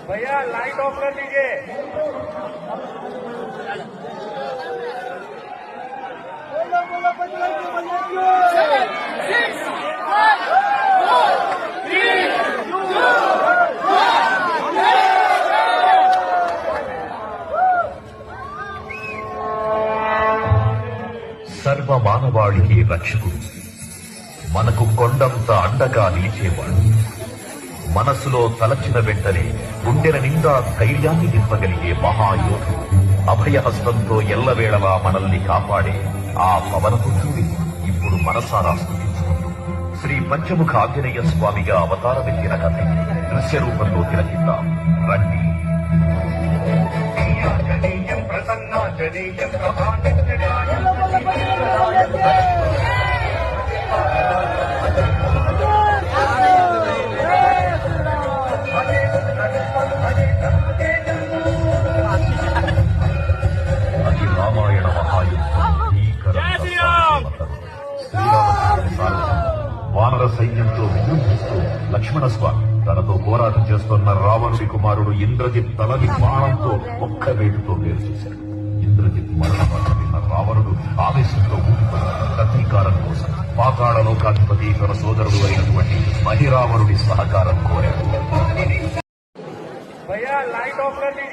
भैया light of कर लीजिए। సర్వ మానవాళికి రక్షకుడు, మనకు కొండంత అండగా నిలిచేవాడు, మనసులో తలచిన వెంటనే గుండెల నిండా ధైర్యాన్ని నింపగలిగే మహాయోధుడు, అభయహస్తంతో ఎల్లవేళలా మనల్ని కాపాడే ఆ పవనపుత్రుడి ఇప్పుడు మనసారా స్తుతించుకుంటూ శ్రీ పంచముఖ ఆంజనేయ స్వామిగా అవతారమెత్తిన కథ దృశ్య రూపంలో తిలకిద్దాం రండి. అది రామాయణ మహాయుద్ధం. వానర సైన్యంతో విజృంభిస్తూ లక్ష్మణ స్వామి తనతో పోరాటం చేస్తున్న రావణుడి కుమారుడు ఇంద్రజిత్ తలని బాణంతో ఒక్క వేటుతో వేరు చేశాడు. ఇంద్రజిత్ మరణమాట విన్న రావణుడు ఆవేశంతో ఊడిపడి ప్రతీకారం కోసం పాతాళ లోకాధిపతి తన సోదరుడు అయినటువంటి మహిరావణుడి సహకారం కోరాడు. भैया लाइट ऑफ कर लीजिए।